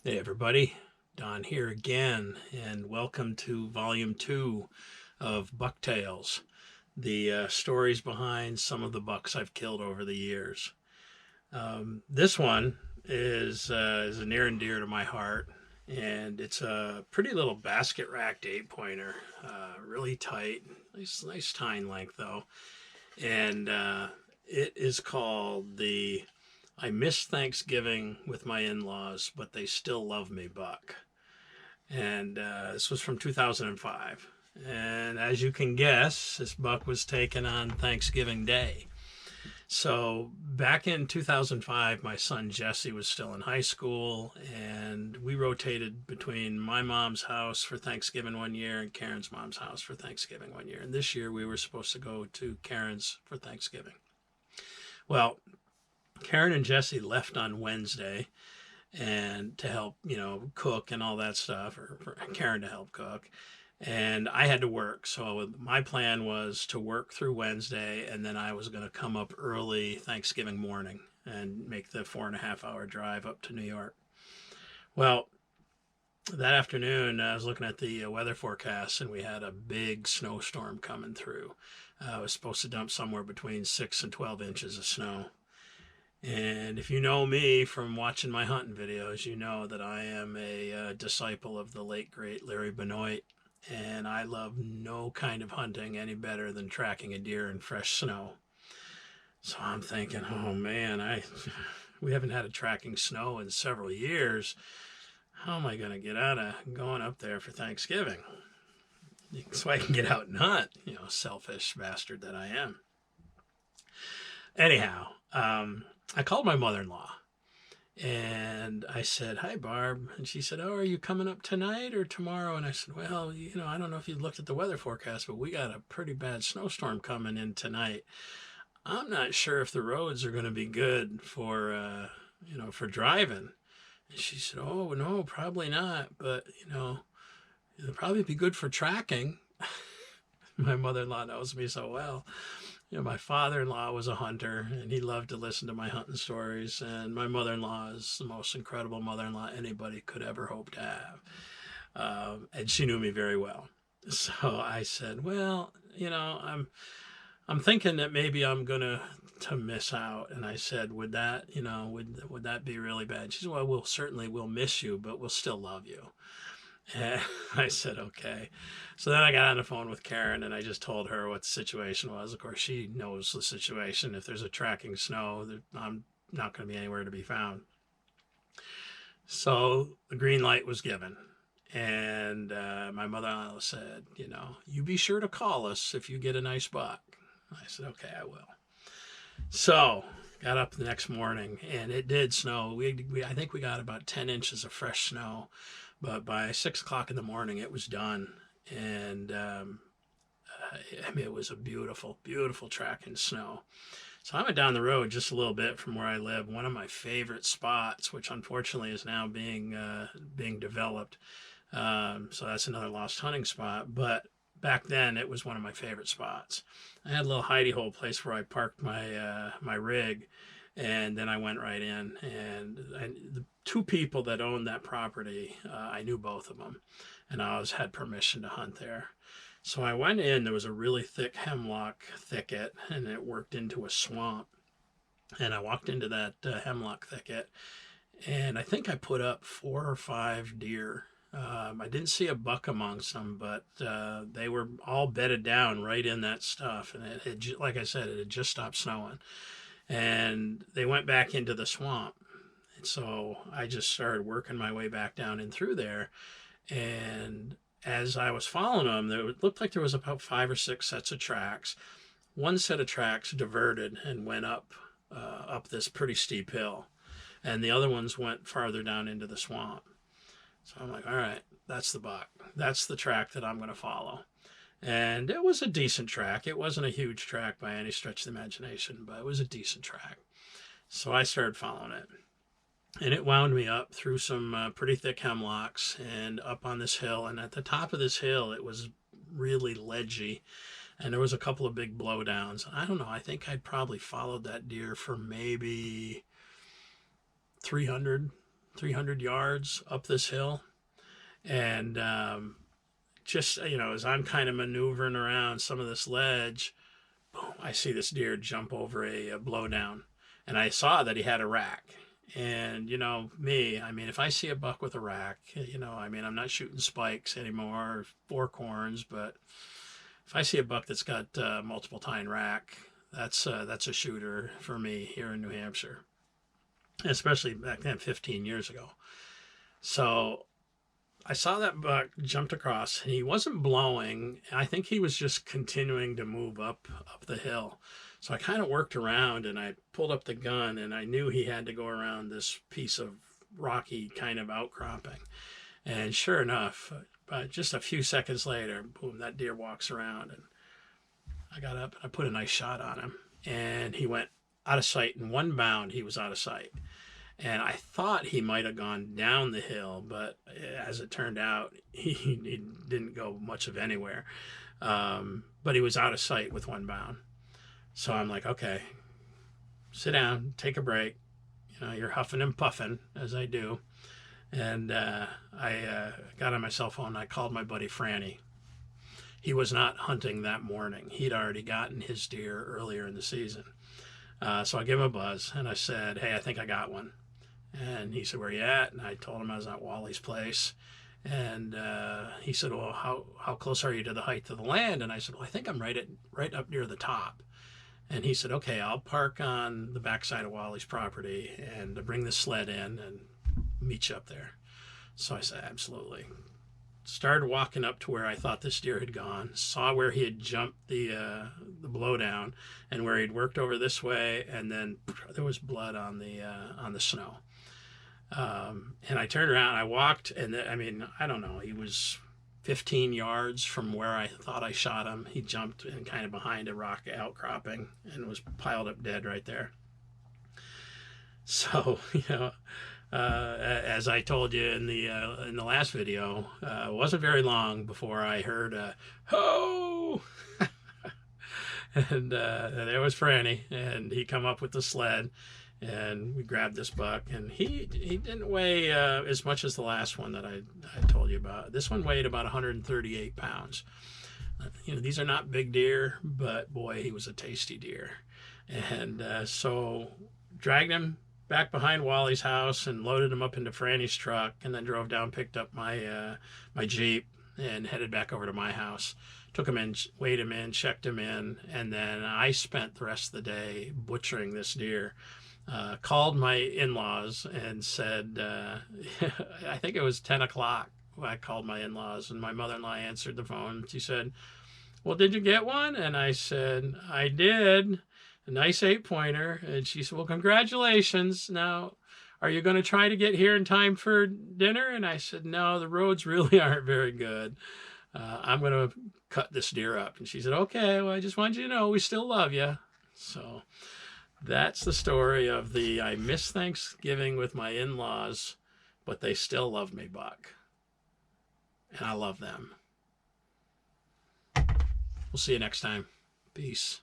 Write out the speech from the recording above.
Hey everybody, Don here again, and welcome to Volume 2 of Buck Tales, the stories behind some of the bucks I've killed over the years. This one is near and dear to my heart, and it's a pretty little basket racked 8-pointer, really tight, nice tine length though, and it is called the I Miss Thanksgiving with My In-Laws, but They Still Love Me buck. And this was from 2005. And as you can guess, this buck was taken on Thanksgiving Day. So back in 2005, my son Jesse was still in high school, and we rotated between my mom's house for Thanksgiving one year and Karen's mom's house for Thanksgiving one year. And this year we were supposed to go to Karen's for Thanksgiving. Well, Karen and Jesse left on Wednesday and to help, cook and all that stuff, or for Karen to help cook. And I had to work. So my plan was to work through Wednesday, and then I was going to come up early Thanksgiving morning and make the 4.5 hour drive up to New York. Well, that afternoon, I was looking at the weather forecast, and we had a big snowstorm coming through. It was supposed to dump somewhere between 6 and 12 inches of snow. And if you know me from watching my hunting videos, you know that I am a disciple of the late great Larry Benoit, and I love no kind of hunting any better than tracking a deer in fresh snow. So I'm thinking, oh man, we haven't had a tracking snow in several years. How am I going to get out of going up there for Thanksgiving? So I can get out and hunt, selfish bastard that I am. Anyhow, I called my mother-in-law and I said, "Hi, Barb." And she said, "Oh, are you coming up tonight or tomorrow?" And I said, "Well, I don't know if you looked at the weather forecast, but we got a pretty bad snowstorm coming in tonight. I'm not sure if the roads are going to be good for driving." And she said, "Oh, no, probably not. But, it'll probably be good for tracking." My mother-in-law knows me so well. My father-in-law was a hunter, and he loved to listen to my hunting stories. And my mother-in-law is the most incredible mother-in-law anybody could ever hope to have. And she knew me very well. So I said, "Well, I'm thinking that maybe I'm gonna to miss out." And I said, "Would that, would that be really bad?" She said, "Well, we'll miss you, but we'll still love you." And I said, "Okay." So then I got on the phone with Karen and I just told her what the situation was. Of course, she knows the situation. If there's a tracking snow, I'm not going to be anywhere to be found. So the green light was given. And my mother-in-law said, "You be sure to call us if you get a nice buck." I said, "Okay, I will." So got up the next morning and it did snow. I think we got about 10 inches of fresh snow, but by 6 o'clock in the morning it was done. And I mean, it was a beautiful, beautiful track in snow. So I went down the road just a little bit from where I live. One of my favorite spots, which unfortunately is now being developed. So that's another lost hunting spot. But back then, it was one of my favorite spots. I had a little hidey hole place where I parked my rig, and then I went right in. And the two people that owned that property, I knew both of them, and I always had permission to hunt there. So I went in. There was a really thick hemlock thicket, and it worked into a swamp. And I walked into that hemlock thicket, and I think I put up 4 or 5 deer. I didn't see a buck amongst them, but they were all bedded down right in that stuff. And it had, like I said, it had just stopped snowing. And they went back into the swamp. And so I just started working my way back down and through there. And as I was following them, it looked like there was about 5 or 6 sets of tracks. One set of tracks diverted and went up this pretty steep hill, and the other ones went farther down into the swamp. So I'm like, all right, that's the buck. That's the track that I'm going to follow. And it was a decent track. It wasn't a huge track by any stretch of the imagination, but it was a decent track. So I started following it. And it wound me up through some pretty thick hemlocks and up on this hill. And at the top of this hill, it was really ledgy. And there was a couple of big blowdowns. I don't know. I think I'd probably followed that deer for maybe 300, 300 yards up this hill. And just, as I'm kind of maneuvering around some of this ledge, boom, I see this deer jump over a blowdown. And I saw that he had a rack. And, me, I mean, if I see a buck with a rack, I'm not shooting spikes anymore, or fork horns, but if I see a buck that's got multiple tine rack, that's a shooter for me here in New Hampshire, especially back then, 15 years ago. So I saw that buck jumped across, and he wasn't blowing. I think he was just continuing to move up the hill. So I kind of worked around, and I pulled up the gun, and I knew he had to go around this piece of rocky kind of outcropping. And sure enough, but just a few seconds later, boom, that deer walks around, and I got up and I put a nice shot on him, and he went out of sight. In one bound, he was out of sight. And I thought he might have gone down the hill, but as it turned out, he didn't go much of anywhere. But he was out of sight with one bound. So I'm like, okay, sit down, take a break. You're huffing and puffing, as I do. And I got on my cell phone and I called my buddy Franny. He was not hunting that morning. He'd already gotten his deer earlier in the season. So I gave him a buzz and I said, hey, I think I got one. And he said, where you at? And I told him I was at Wally's place. And he said, well, how close are you to the height of the land? And I said, well, I think I'm right up near the top. And he said, okay, I'll park on the backside of Wally's property and bring the sled in and meet you up there. So I said, absolutely. Started walking up to where I thought this deer had gone, saw where he had jumped the blowdown and where he'd worked over this way, and then there was blood on the snow. And I turned around, I walked, and I don't know, he was 15 yards from where I thought I shot him. He jumped in kind of behind a rock outcropping and was piled up dead right there. So, as I told you in the last video, it wasn't very long before I heard ho, and there was Franny, and he come up with the sled, and we grabbed this buck, and he didn't weigh as much as the last one that I told you about. This one weighed about 138 pounds. These are not big deer, but boy, he was a tasty deer. And so dragged him back behind Wally's house and loaded him up into Franny's truck, and then drove down, picked up my Jeep, and headed back over to my house. Took him in, weighed him in, checked him in, and then I spent the rest of the day butchering this deer. Called my in-laws and said, I think it was 10 o'clock. I called my in-laws, and my mother-in-law answered the phone. She said, well, did you get one? And I said, I did. A nice 8-pointer. And she said, well, congratulations. Now, are you going to try to get here in time for dinner? And I said, no, the roads really aren't very good. I'm going to cut this deer up. And she said, okay, well, I just want you to know we still love you. So that's the story of I miss Thanksgiving with my in-laws, but they still love me buck. And I love them. We'll see you next time. Peace.